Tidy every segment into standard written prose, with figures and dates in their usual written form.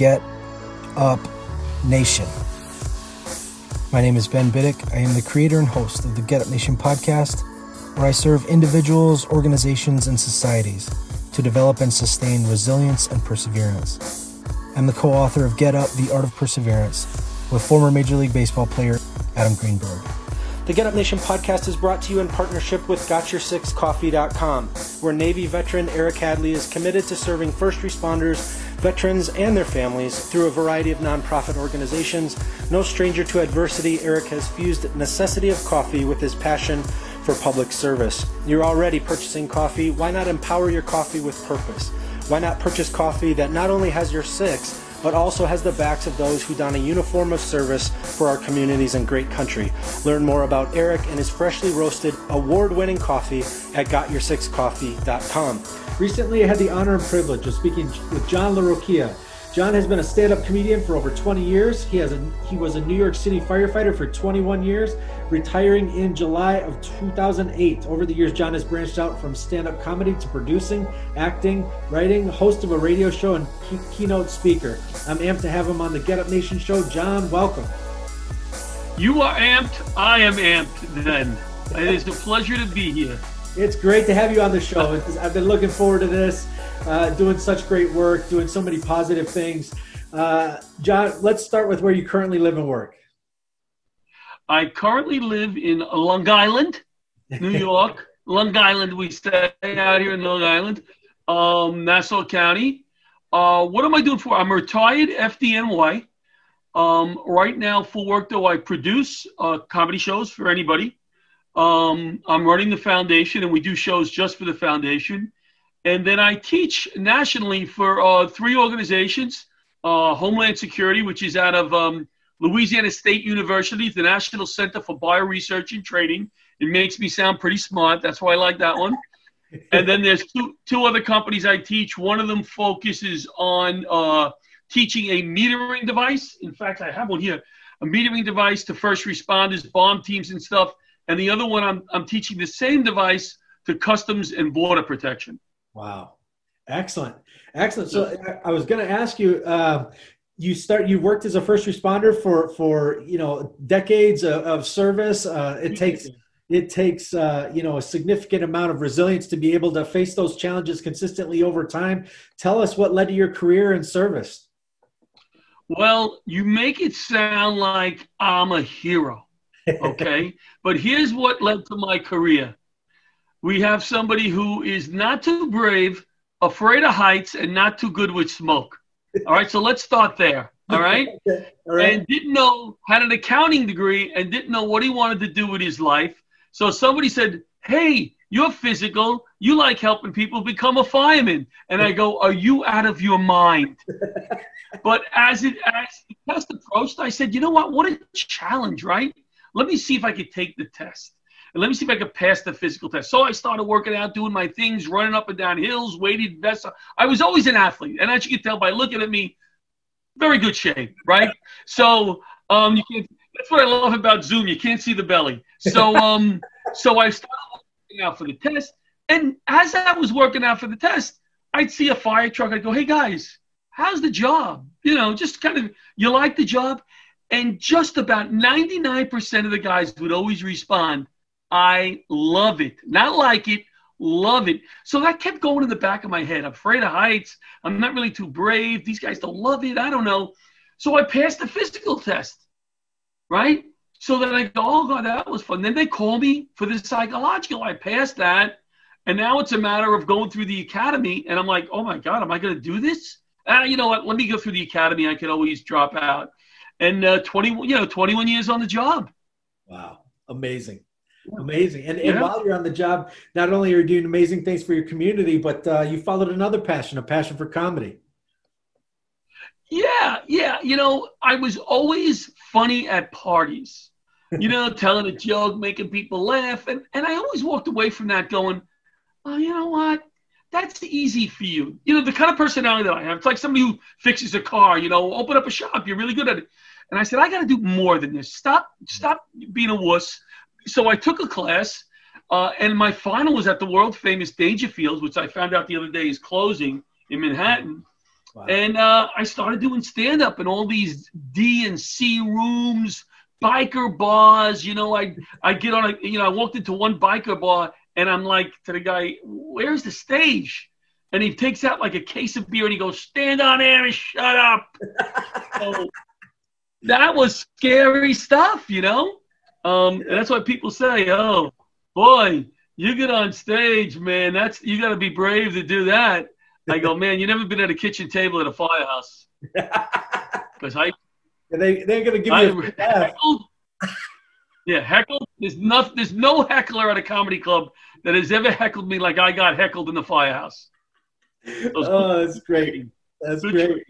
Get Up Nation. My name is Ben Biddick. I am the creator and host of the Get Up Nation podcast, where I serve individuals, organizations, and societies to develop and sustain resilience and perseverance. I'm the co-author of Get Up, The Art of Perseverance, with former Major League Baseball player Adam Greenberg. The Get Up Nation podcast is brought to you in partnership with GotYourSixCoffee.com, where Navy veteran Eric Hadley is committed to serving first responders, veterans, and their families through a variety of nonprofit organizations. No stranger to adversity, Eric has fused necessity of coffee with his passion for public service. You're already purchasing coffee. Why not empower your coffee with purpose? Why not purchase coffee that not only has your six, but also has the backs of those who don a uniform of service for our communities and great country? Learn more about Eric and his freshly roasted, award-winning coffee at GotYourSixCoffee.com. Recently, I had the honor and privilege of speaking with John Larocchia. John has been a stand-up comedian for over 20 years. He was a New York City firefighter for 21 years, retiring in July of 2008. Over the years, John has branched out from stand-up comedy to producing, acting, writing, host of a radio show, and keynote speaker. I'm amped to have him on the Get Up Nation show. John, welcome. You are amped. I am amped then. It is a pleasure to be here. It's great to have you on the show. I've been looking forward to this, doing such great work, doing so many positive things. John, let's start with where you currently live and work. I currently live in Long Island, New York. Long Island, we stay out here in Long Island, Nassau County. What am I doing for? I'm a retired FDNY. Right now, for work, though, I produce comedy shows for anybody. I'm running the foundation, and we do shows just for the foundation. And then I teach nationally for three organizations, Homeland Security, which is out of Louisiana State University, the National Center for Bioresearch and Training. It makes me sound pretty smart. That's why I like that one. And then there's two other companies I teach. One of them focuses on teaching a metering device. In fact, I have one here, a metering device to first responders, bomb teams and stuff. And the other one, I'm teaching the same device to Customs and Border Protection. Wow. Excellent. So I was going to ask you, you worked as a first responder for decades of service. It takes a significant amount of resilience to be able to face those challenges consistently over time. Tell us what led to your career in service. Well, you make it sound like I'm a hero. Okay. But here's what led to my career. We have somebody who is not too brave, afraid of heights, and not too good with smoke. All right. So let's start there. All right. All right. And had an accounting degree and didn't know what he wanted to do with his life. So somebody said, hey, you're physical. You like helping people, become a fireman. And I go, are you out of your mind? But as the test approached, I said, you know what a challenge, right? Let me see if I could take the test. And let me see if I could pass the physical test. So I started working out, doing my things, running up and down hills, weighted vests. I was always an athlete. And as you can tell by looking at me, very good shape, right? So that's what I love about Zoom. You can't see the belly. So so I started working out for the test. And as I was working out for the test, I'd see a fire truck. I'd go, hey, guys, how's the job? Just kind of, you like the job? And just about 99% of the guys would always respond, I love it. Not like it, love it. So that kept going in the back of my head. I'm afraid of heights. I'm not really too brave. These guys don't love it. I don't know. So I passed the physical test, right? So then I go, oh, God, that was fun. Then they call me for the psychological. I passed that. And now it's a matter of going through the academy. And I'm like, oh, my God, am I going to do this? You know what? Let me go through the academy. I could always drop out. And 21 years on the job. Wow. Amazing. And while you're on the job, not only are you doing amazing things for your community, but you followed another passion, a passion for comedy. Yeah. I was always funny at parties, telling a joke, making people laugh. And I always walked away from that going, oh, you know what? That's easy for you. The kind of personality that I have. It's like somebody who fixes a car, open up a shop. You're really good at it. And I said, I got to do more than this. Stop being a wuss. So I took a class, and my final was at the world famous Dangerfields, which I found out the other day is closing in Manhattan. Wow. And I started doing stand-up in all these D and C rooms, biker bars. I get on I walked into one biker bar, and I'm like to the guy, "Where's the stage?" And he takes out like a case of beer, and he goes, "Stand on there and shut up." So that was scary stuff, And that's why people say, "Oh, boy, you get on stage, man. You got to be brave to do that." I go, "Man, you never been at a kitchen table at a firehouse." Because they're going to give you a heckled. Yeah, heckled. There's no heckler at a comedy club that has ever heckled me like I got heckled in the firehouse. That's great. That's great.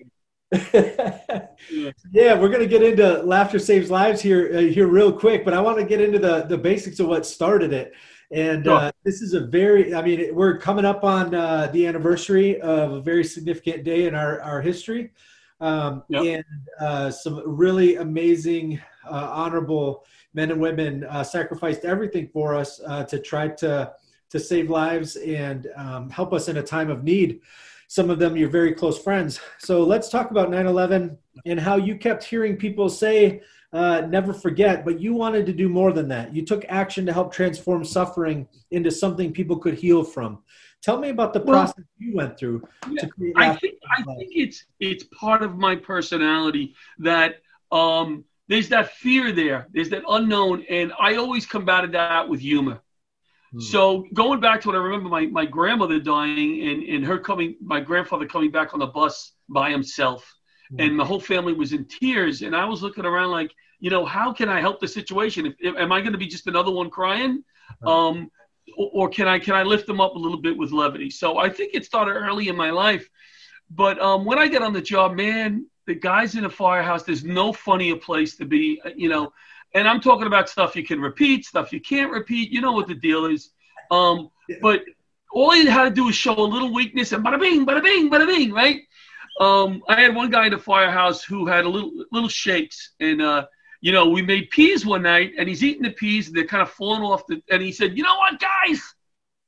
Yeah, we're going to get into Laughter Saves Lives here real quick, but I want to get into the basics of what started it. And this is we're coming up on the anniversary of a very significant day in our history. And some really amazing, honorable men and women sacrificed everything for us to try to save lives and help us in a time of need. Some of them, your very close friends. So let's talk about 9/11 and how you kept hearing people say, never forget, but you wanted to do more than that. You took action to help transform suffering into something people could heal from. Tell me about the process you went through. To create I think it's part of my personality that there's that fear there. There's that unknown, and I always combated that with humor. So going back to what I remember, my grandmother dying and my grandfather coming back on the bus by himself, and the whole family was in tears, and I was looking around like, how can I help the situation? Am I going to be just another one crying? Or can I lift them up a little bit with levity? So I think it started early in my life. But when I got on the job, man, the guys in the firehouse, there's no funnier place to be, And I'm talking about stuff you can repeat, stuff you can't repeat. You know what the deal is. But all you had to do is show a little weakness, and bada bing, bada bing, bada bing, right? I had one guy in the firehouse who had a little shakes, and we made peas one night, and he's eating the peas, and they're kind of falling off and he said, "You know what, guys?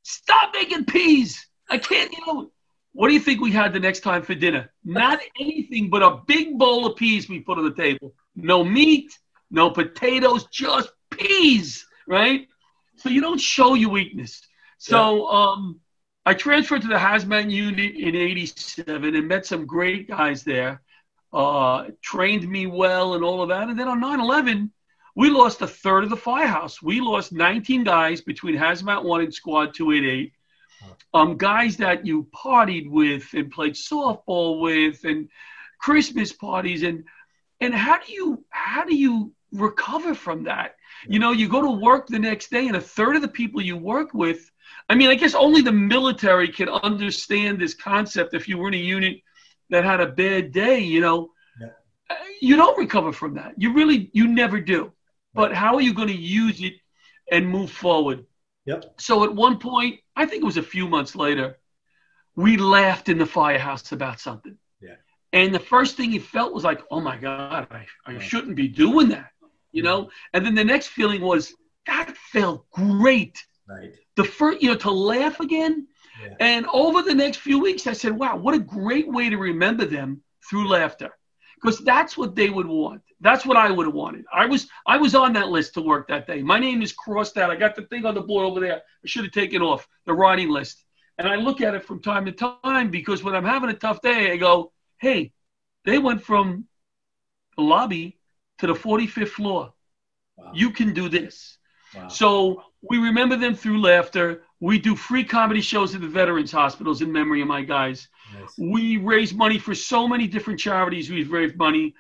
Stop making peas. I can't, What do you think we had the next time for dinner? Not anything but a big bowl of peas we put on the table. No meat, no potatoes, just peas, right? So you don't show your weakness. So I transferred to the hazmat unit in '87 and met some great guys there. Trained me well and all of that. And then on 9/11, we lost a third of the firehouse. We lost 19 guys between Hazmat 1 and Squad 288. Guys that you partied with and played softball with and Christmas parties. And how do you recover from that? You go to work the next day and a third of the people you work with, I guess only the military can understand this concept. If you were in a unit that had a bad day, you don't recover from that. You never do. But how are you going to use it and move forward? Yep. So at one point, I think it was a few months later, we laughed in the firehouse about something. Yeah. And the first thing he felt was like, oh my God, I shouldn't be doing that, And then the next feeling was, that felt great. Right. The first, to laugh again. Yeah. And over the next few weeks, I said, wow, what a great way to remember them through laughter. Because that's what they would want. That's what I would have wanted. I was on that list to work that day. My name is crossed out. I got the thing on the board over there. I should have taken off the writing list. And I look at it from time to time because when I'm having a tough day, I go, hey, they went from the lobby to the 45th floor. Wow. You can do this. Wow. So we remember them through laughter. We do free comedy shows at the veterans hospitals in memory of my guys. Nice. We raise money for so many different charities. We've raised money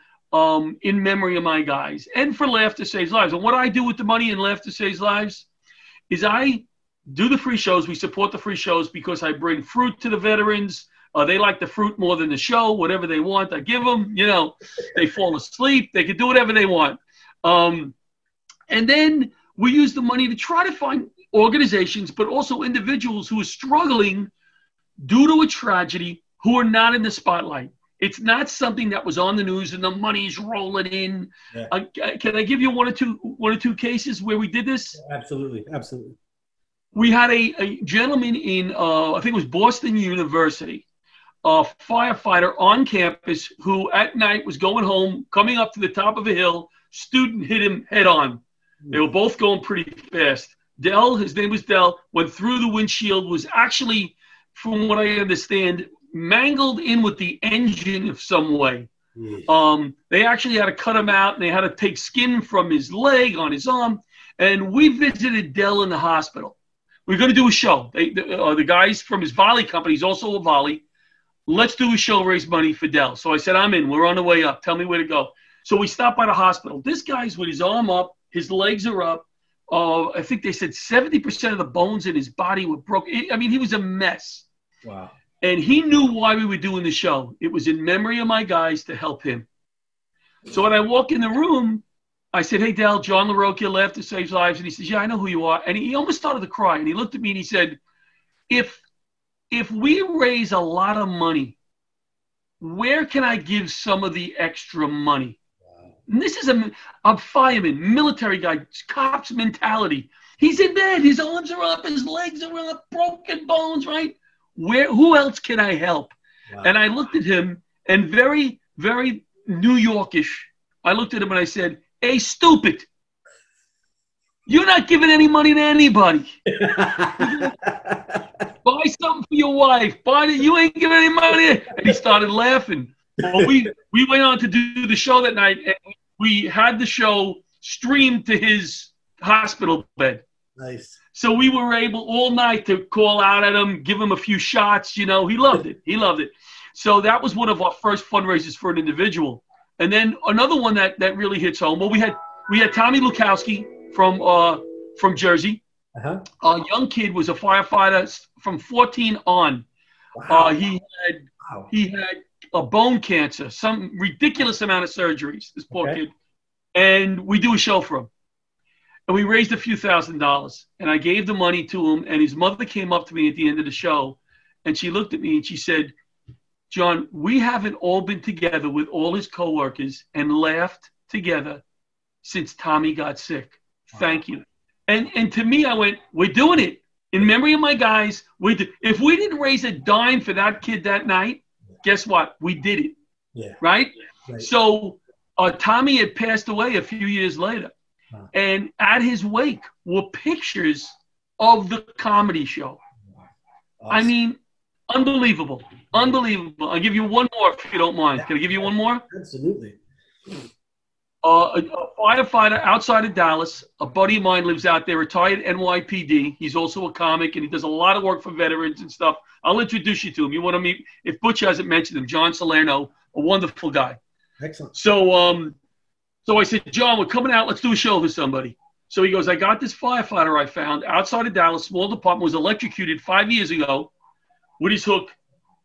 in memory of my guys and for Laughter Saves Lives. And what I do with the money in Laughter Saves Lives is I do the free shows. We support the free shows because I bring fruit to the veterans. They like the fruit more than the show. Whatever they want, I give them. They fall asleep. They can do whatever they want. And then we use the money to try to find organizations, but also individuals who are struggling due to a tragedy who are not in the spotlight. It's not something that was on the news and the money's rolling in. Yeah. Can I give you one or two cases where we did this? Yeah, absolutely. We had a gentleman in, I think it was Boston University. a firefighter on campus who at night was going home, coming up to the top of a hill. Student hit him head on. They were both going pretty fast. Dell, his name was Dell, went through the windshield, was actually, from what I understand, mangled in with the engine of some way. They actually had to cut him out, and they had to take skin from his leg on his arm. And we visited Dell in the hospital. We're going to do a show. The guys from his volley company, he's also a volley. Let's do a show, raise money for Dell. So I said, I'm in. We're on the way up. Tell me where to go. So we stopped by the hospital. This guy's with his arm up. His legs are up. I think they said 70% of the bones in his body were broken. I mean, he was a mess. Wow. And he knew why we were doing the show. It was in memory of my guys to help him. So when I walk in the room, I said, hey, Dell, John Larocchia left to save lives. And he says, yeah, I know who you are. And he almost started to cry. And he looked at me and he said, if we raise a lot of money, where can I give some of the extra money? And this is a fireman, military guy, cop's mentality. He's in bed. His arms are up. His legs are up. Broken bones, right? Who else can I help? Wow. And I looked at him, and very, very New Yorkish, I looked at him and I said, hey, stupid. You're not giving any money to anybody. Buy something for your wife. You ain't giving any money. And he started laughing. Well, we went on to do the show that night, and we had the show streamed to his hospital bed. Nice. So we were able all night to call out at him, give him a few shots. You know, he loved it. He loved it. So that was one of our first fundraisers for an individual. And then another one that really hits home. Well, we had Tommy Lukowski from Jersey. Uh-huh. A young kid, was a firefighter from 14 on. Wow. He had a bone cancer, some ridiculous amount of surgeries, this poor kid. And we do a show for him. And we raised a few $1,000s. And I gave the money to him. And his mother came up to me at the end of the show. And she looked at me and she said, John, we haven't all been together with all his coworkers and laughed together since Tommy got sick. Thank you. And to me, I went, we're doing it. In memory of my guys, if we didn't raise a dime for that kid that night, guess what? We did it. Yeah. Right? So Tommy had passed away a few years later. Huh. And at his wake were pictures of the comedy show. Awesome. I mean, unbelievable. Unbelievable. I'll give you one more if you don't mind. Can I give you one more? Absolutely. A firefighter outside of Dallas. A buddy of mine lives out there, retired NYPD. He's also a comic, and he does a lot of work for veterans and stuff. I'll introduce you to him. You want to meet, if Butch hasn't mentioned him, John Salerno, a wonderful guy. Excellent. So I said, John, we're coming out. Let's do a show for somebody. So he goes, I got this firefighter I found outside of Dallas, small department, was electrocuted 5 years ago with his hook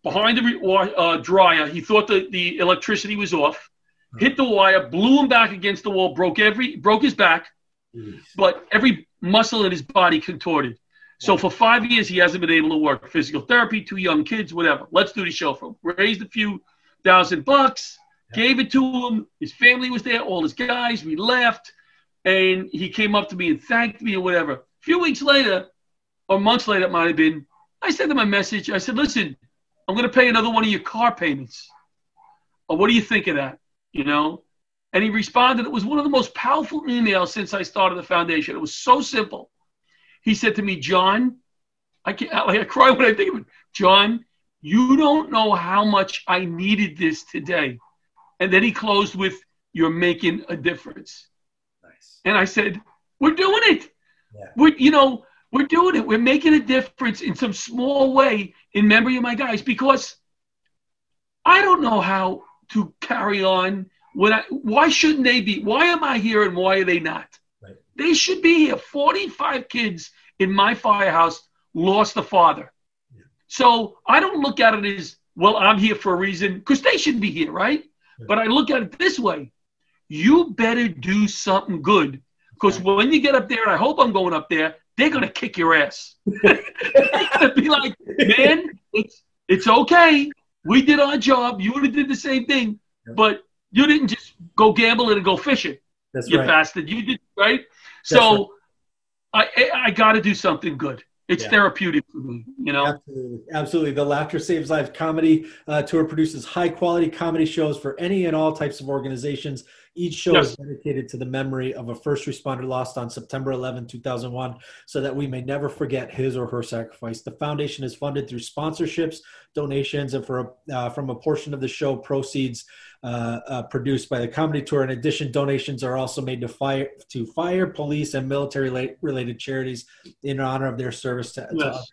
behind the dryer. He thought the electricity was off. Hit the wire, blew him back against the wall, broke his back, but every muscle in his body contorted. So for 5 years, he hasn't been able to work. Physical therapy, 2 young kids, whatever. Let's do the show for him. Raised a few $1,000, gave it to him. His family was there, all his guys. We laughed, and he came up to me and thanked me or whatever. A few weeks later, or months later it might have been, I sent him a message. I said, listen, I'm going to pay another one of your car payments. What do you think of that? You know, and he responded. It was one of the most powerful emails since I started the foundation. It was so simple. He said to me, John, I cry when I think of it. John, you don't know how much I needed this today. And then he closed with, you're making a difference. Nice. And I said, we're doing it. Yeah. We're doing it. We're making a difference in some small way in memory of my guys, because I don't know how to carry on. Why shouldn't they be? Why am I here and why are they not? Right. They should be here. 45 kids in my firehouse lost a father. Yeah. So I don't look at it as, well, I'm here for a reason, because they should be here, right? Yeah. But I look at it this way. You better do something good, because when you get up there, and I hope I'm going up there, they're going to kick your ass. They're going to be like, man, it's okay. We did our job. You would have did the same thing, but you didn't just go gamble and go fishing. That's you bastard. You did, right? So I got to do something good. It's therapeutic for me, you know? Absolutely. Absolutely. The Laughter Saves Lives comedy tour produces high quality comedy shows for any and all types of organizations. Each show is dedicated to the memory of a first responder lost on September 11, 2001, so that we may never forget his or her sacrifice. The foundation is funded through sponsorships, donations, and from a portion of the show proceeds produced by the comedy tour. In addition, donations are also made to fire, police, and military-related charities in honor of their service to us.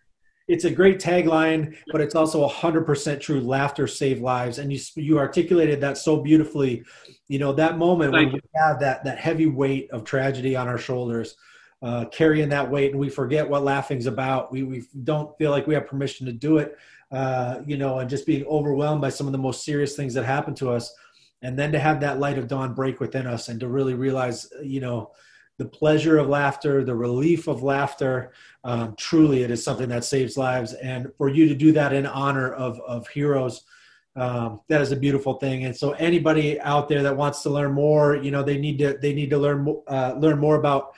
It's a great tagline, but it's also 100% true. Laughter save lives, and you articulated that so beautifully. You know, that moment when we have that heavy weight of tragedy on our shoulders, carrying that weight, and we forget what laughing's about. We don't feel like we have permission to do it. You know, and just being overwhelmed by some of the most serious things that happen to us. And then to have that light of dawn break within us and to really realize, you know, the pleasure of laughter, the relief of laughter, truly it is something that saves lives. And for you to do that in honor of heroes, that is a beautiful thing. And so anybody out there that wants to learn more, you know, they need to learn more about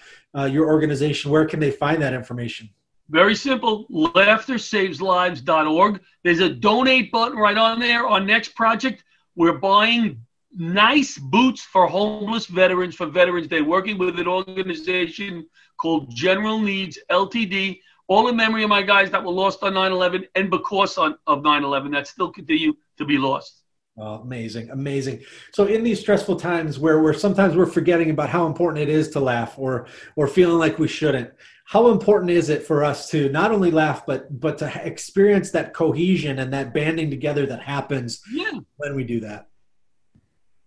your organization. Where can they find that information? Very simple, LaughterSavesLives.org. There's a donate button right on there. Our next project, we're buying nice boots for homeless veterans for Veterans Day, working with an organization called General Needs LTD, all in memory of my guys that were lost on 9/11 and because of 9/11 that still continue to be lost. Oh, amazing, amazing. So in these stressful times where sometimes we're forgetting about how important it is to laugh or feeling like we shouldn't, how important is it for us to not only laugh, but to experience that cohesion and that banding together that happens when we do that?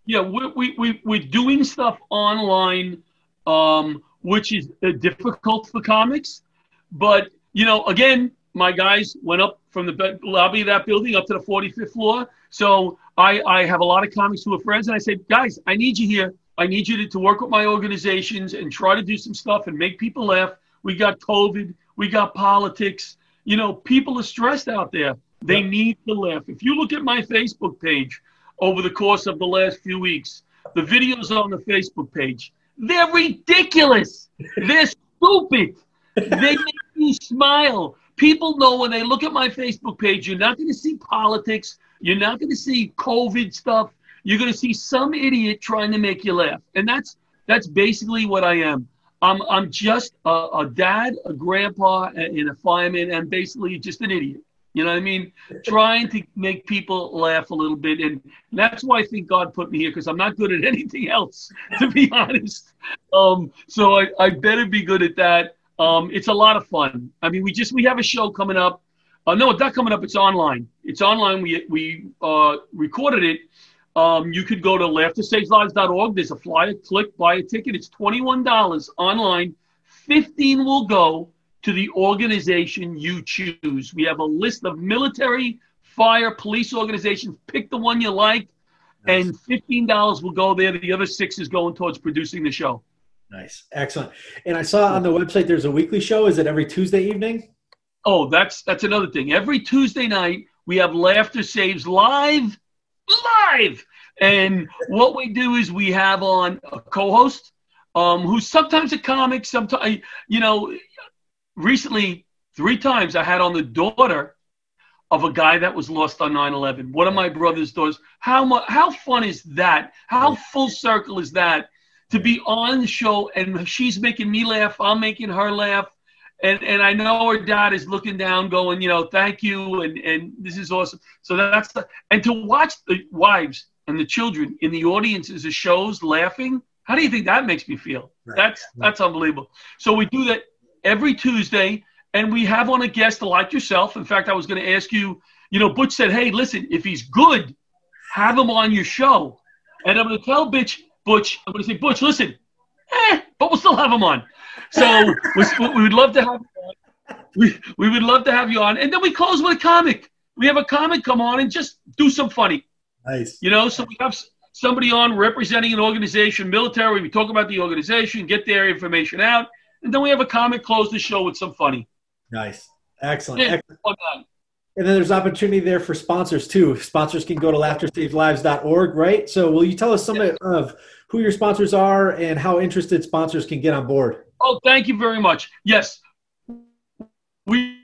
Yeah, we're doing stuff online, which is difficult for comics. But, you know, again, my guys went up from the lobby of that building up to the 45th floor. So I have a lot of comics who are friends. And I said, guys, I need you here. I need you to work with my organizations and try to do some stuff and make people laugh. We got COVID. We got politics. You know, people are stressed out there. They need to laugh. If you look at my Facebook page over the course of the last few weeks, the videos on the Facebook page, they're ridiculous. They're stupid. They make you smile. People know when they look at my Facebook page, you're not going to see politics. You're not going to see COVID stuff. You're going to see some idiot trying to make you laugh. And that's basically what I am. I'm just a dad, a grandpa, and a fireman, and basically just an idiot. You know what I mean? Trying to make people laugh a little bit. And that's why I think God put me here, because I'm not good at anything else, to be honest. So I better be good at that. It's a lot of fun. I mean, we have a show coming up. No, it's not coming up. It's online. It's online. We recorded it. You could go to LaughterSavesLives.org. There's a flyer. Click, buy a ticket. It's $21 online. 15 will go to the organization you choose. We have a list of military, fire, police organizations. Pick the one you like, and $15 will go there. The other 6 is going towards producing the show. Nice. Excellent. And I saw on the website there's a weekly show. Is it every Tuesday evening? Oh, that's another thing. Every Tuesday night, we have Laughter Saves live. And what we do is we have on a co-host who's sometimes a comic, sometimes, you know, recently 3 times I had on the daughter of a guy that was lost on 9/11. One of my brother's daughters. How fun is that? How full circle is that? To be on the show and she's making me laugh, I'm making her laugh. And I know her dad is looking down going, you know, thank you. And this is awesome. So and to watch the wives and the children in the audiences of shows laughing, how do you think that makes me feel? Right. That's unbelievable. So we do that every Tuesday, and we have on a guest like yourself. In fact, I was going to ask you, you know, Butch said, hey, listen, if he's good, have him on your show. And I'm going to tell Butch, I'm going to say, Butch, listen, but we'll still have him on. So we would love to have we would love to have you on. And then we close with a comic. We have a comic come on and just do some funny. Nice. You know, so we have somebody on representing an organization, military. We talk about the organization, get their information out. And then we have a comic close the show with some funny. Nice. Excellent. Yeah, Excellent. And then there's opportunity there for sponsors too. Sponsors can go to LaughterSavesLives.org, right? So will you tell us some of who your sponsors are and how interested sponsors can get on board? Oh, thank you very much. Yes. we,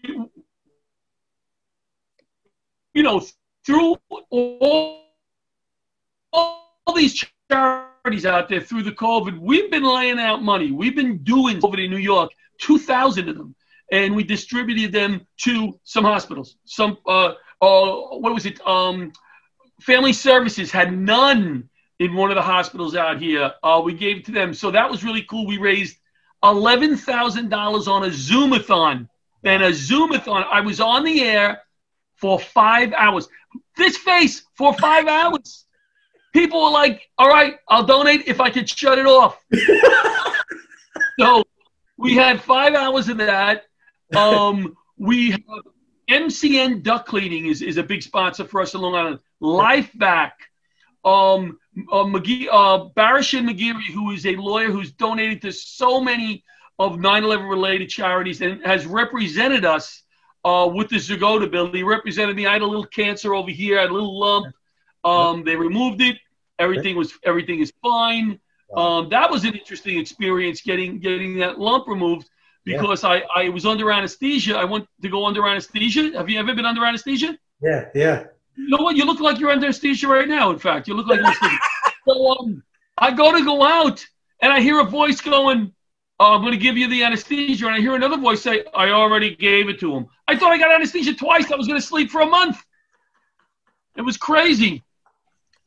you know, through all these charities out there through the COVID, we've been laying out money. We've been doing COVID in New York, 2,000 of them, and we distributed them to some hospitals. Some, what was it? Family Services had none in one of the hospitals out here. We gave it to them. So that was really cool. We raised $11,000 on a Zoom-a-thon. And a Zoom-a-thon, I was on the air for 5 hours. This face for 5 hours. People were like, all right, I'll donate if I could shut it off. So we had 5 hours of that. We have MCN Duck Cleaning is a big sponsor for us in Long Island. Life Back. Barish and McGeary, who is a lawyer who's donated to so many of 9/11 related charities and has represented us with the Zagota bill. He represented me. I had a little cancer over here. I had a little lump. They removed it. Everything is fine. That was an interesting experience getting that lump removed because I was under anesthesia. I went to go under anesthesia. Have you ever been under anesthesia? Yeah, yeah. You know what? You look like you're under anesthesia right now. In fact, you look like you're sleeping. So I go out and I hear a voice going, I'm going to give you the anesthesia. And I hear another voice say, I already gave it to him. I thought I got anesthesia twice. I was going to sleep for a month. It was crazy.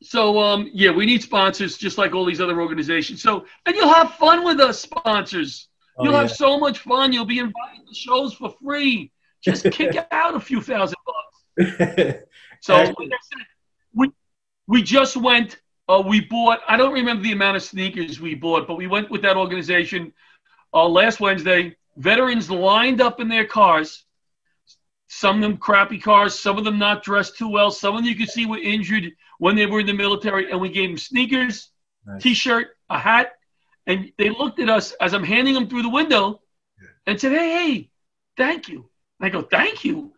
So, yeah, we need sponsors just like all these other organizations. So, and you'll have fun with us, sponsors. You'll have so much fun. You'll be invited to shows for free. Just kick out a few $1,000 bucks. So, like I said, we just went, we bought, I don't remember the amount of sneakers we bought, but we went with that organization last Wednesday. Veterans lined up in their cars, some of them crappy cars, some of them not dressed too well, some of them you could see were injured when they were in the military, and we gave them sneakers, T-shirt, a hat, and they looked at us as I'm handing them through the window and said, hey, thank you. And I go, thank you?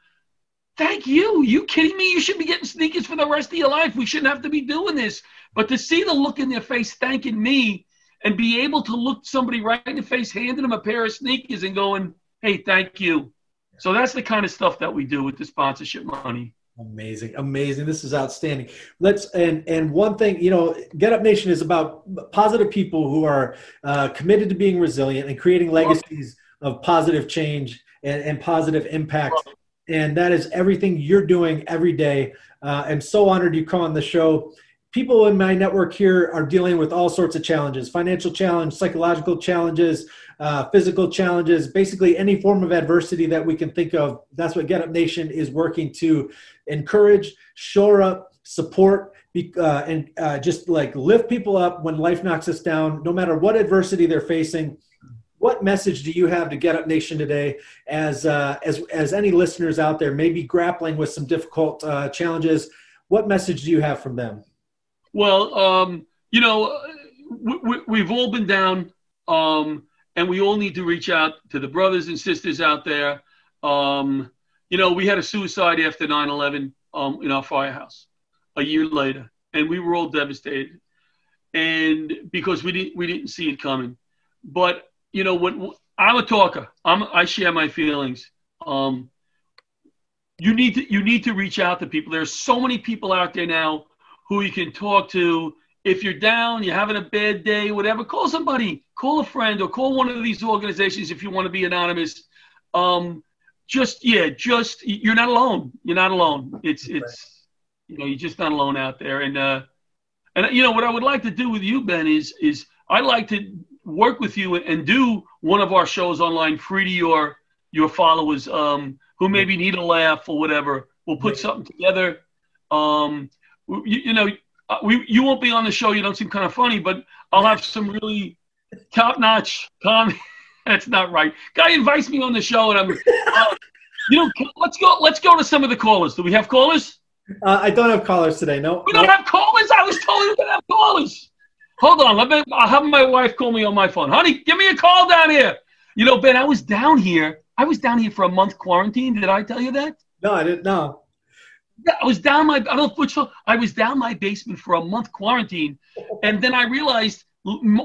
Thank you. You kidding me? You should be getting sneakers for the rest of your life. We shouldn't have to be doing this. But to see the look in their face thanking me and be able to look somebody right in the face, handing them a pair of sneakers and going, hey, thank you. So that's the kind of stuff that we do with the sponsorship money. Amazing. Amazing. This is outstanding. And one thing, you know, Get Up Nation is about positive people who are committed to being resilient and creating legacies of positive change and positive impact. And that is everything you're doing every day. I'm so honored you come on the show. People in my network here are dealing with all sorts of challenges: financial challenge, psychological challenges, physical challenges, basically any form of adversity that we can think of. That's what Get Up Nation is working to encourage, shore up, support, and just like lift people up when life knocks us down, no matter what adversity they're facing. What message do you have to Get Up Nation today as any listeners out there may be grappling with some difficult challenges? What message do you have from them? Well, you know, we've all been down, and we all need to reach out to the brothers and sisters out there. You know, we had a suicide after 9/11 in our firehouse a year later, and we were all devastated, and because we didn't see it coming. But you know, when I'm a talker, I share my feelings. You need to reach out to people. There's so many people out there now who you can talk to. If you're down, you're having a bad day, whatever, call somebody, call a friend, or call one of these organizations if you want to be anonymous. You're not alone. You're not alone. It's you know, you're just not alone out there. And you know what I would like to do with you, Ben, is I'd like to work with you and do one of our shows online free to your followers who maybe need a laugh or whatever. We'll put something together. You know, you won't be on the show. You don't seem kind of funny, but I'll have some really top-notch comedy. That's not right. Guy invites me on the show, and I'm, you know, let's go to some of the callers. Do we have callers? I don't have callers today. No. We don't have callers? I was told we were going to have callers. Hold on. I'll have my wife call me on my phone. Honey, give me a call down here. You know, Ben, I was down here for a month quarantine. Did I tell you that? No, I didn't know. Yeah, I was down my basement for a month quarantine. And then I realized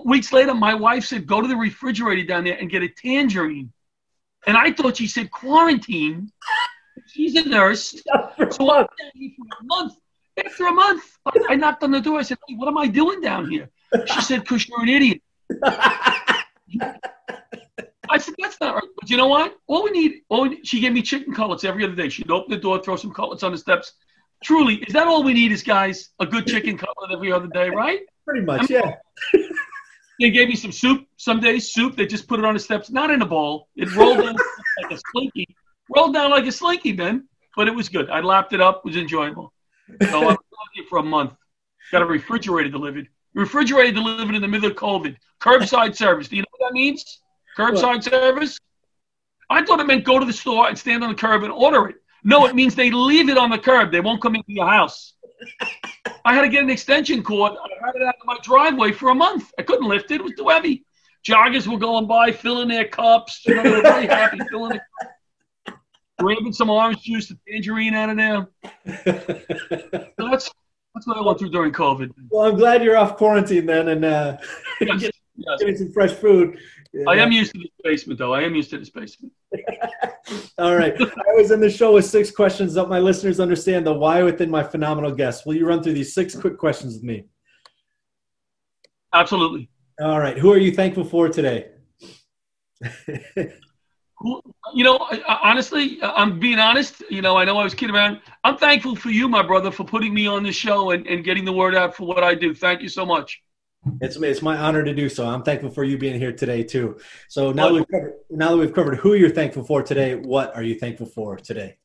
weeks later, my wife said, go to the refrigerator down there and get a tangerine. And I thought she said quarantine. She's a nurse. So I'm down here for a month. After a month, I knocked on the door. I said, hey, what am I doing down here? She said, because you're an idiot. I said, that's not right. But you know what? She gave me chicken cutlets every other day. She'd open the door, throw some cutlets on the steps. Truly, is that all we need is, guys, a good chicken cutlet every other day, right? Pretty much, yeah. They gave me some soup. Some days, soup. They just put it on the steps, not in a bowl. It rolled down like a slinky. Rolled down like a slinky, man. But it was good. I lapped it up. It was enjoyable. So I was here for a month. Got a refrigerator delivered. Refrigerator delivered in the middle of COVID. Curbside service. Do you know what that means? Curbside service? I thought it meant go to the store and stand on the curb and order it. No, it means they leave it on the curb. They won't come into your house. I had to get an extension cord. I had it out of my driveway for a month. I couldn't lift it. It was too heavy. Joggers were going by, filling their cups. You know, they were very happy filling it. Grabbing some orange juice, the tangerine out of there. So that's what I went through during COVID. Well, I'm glad you're off quarantine then and yes. getting some fresh food. Yeah. I am used to this basement, though. I am used to this basement. All right. I always end the show with 6 questions that my listeners understand the why within my phenomenal guests. Will you run through these 6 quick questions with me? Absolutely. All right. Who are you thankful for today? You know, honestly, I'm being honest. You know I was kidding around. I'm thankful for you, my brother, for putting me on the show and getting the word out for what I do. Thank you so much. It's my honor to do so. I'm thankful for you being here today too. So now that we've covered who you're thankful for today, what are you thankful for today?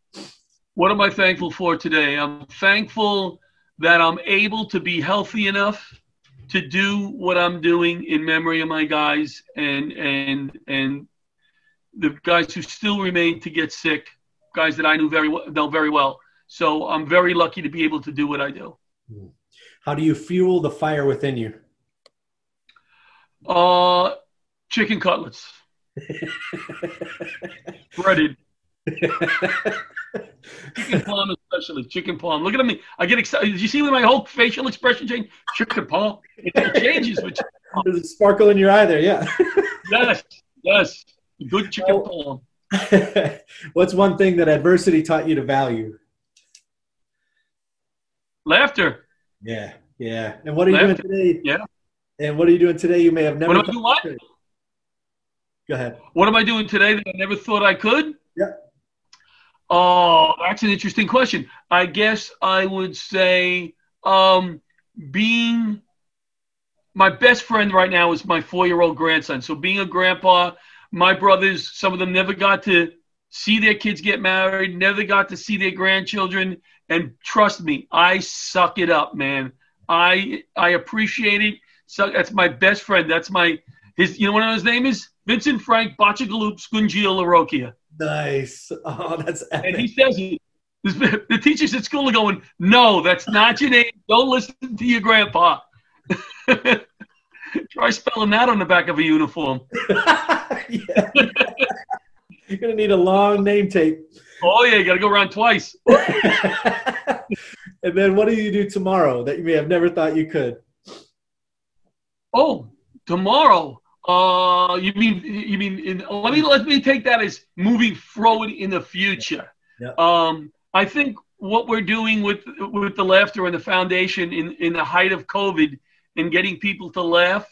What am I thankful for today? I'm thankful that I'm able to be healthy enough to do what I'm doing in memory of my guys and the guys who still remain to get sick, guys that I know very well. So I'm very lucky to be able to do what I do. How do you fuel the fire within you? Chicken cutlets. Breaded. Chicken palm especially. Chicken palm. Look at me. I get excited. Did you see my whole facial expression change? Chicken palm. It changes with chicken palm. There's a sparkle in your eye there, yeah. Yes. Good chicken palm. What's one thing that adversity taught you to value? Laughter. Yeah. And what are you doing today? Yeah. And what are you doing today you may have never What am I doing what? Go ahead. What am I doing today that I never thought I could? Yeah. Oh, that's an interesting question. I guess I would say being my best friend right now is my 4-year-old grandson. So being a grandpa, my brothers, some of them never got to see their kids get married, never got to see their grandchildren. And trust me, I suck it up, man. I appreciate it. So that's my best friend. That's his. You know what his name is? Vincent Frank Bachagaloop Scungio Larocchia. Nice. Oh, that's epic. And he says it. The teachers at school are going, no, that's not your name. Don't listen to your grandpa. Try spelling that on the back of a uniform. Yeah. You're going to need a long name tape. Oh, yeah, you got to go around twice. And then what do you do tomorrow that you may have never thought you could? Oh, tomorrow. You mean? Let me take that as moving forward in the future. Yeah. I think what we're doing with the laughter and the foundation in the height of COVID and getting people to laugh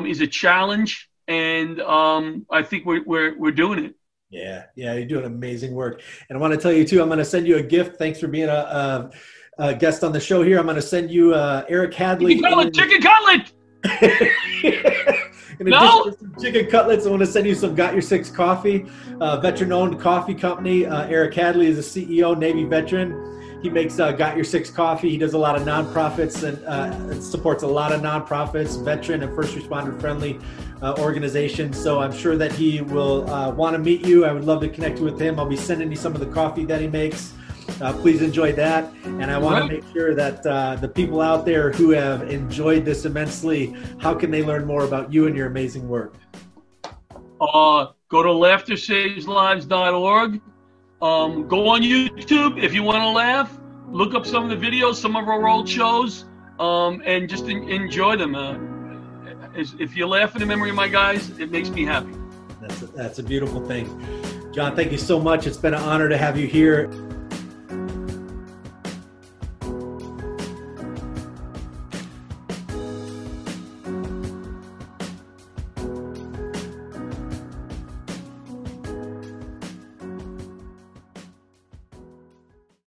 is a challenge, and I think we're doing it. Yeah, you're doing amazing work. And I want to tell you too, I'm going to send you a gift. Thanks for being a guest on the show here. I'm going to send you Eric Hadley. Chicken cutlet. In addition to some chicken cutlets, I want to send you some Got Your Six coffee, veteran-owned coffee company. Eric Hadley is a CEO, Navy veteran. He makes Got Your Six coffee. He does a lot of nonprofits and supports a lot of nonprofits, veteran and first responder friendly organizations. So I'm sure that he will want to meet you. I would love to connect you with him. I'll be sending you some of the coffee that he makes. Please enjoy that. And I want to make sure that the people out there who have enjoyed this immensely, how can they learn more about you and your amazing work? Go to LaughterSavesLives.org. Go on YouTube if you want to laugh. Look up some of the videos, some of our old shows, and just enjoy them. If you're laughing in memory of my guys, it makes me happy. That's a beautiful thing. John, thank you so much. It's been an honor to have you here.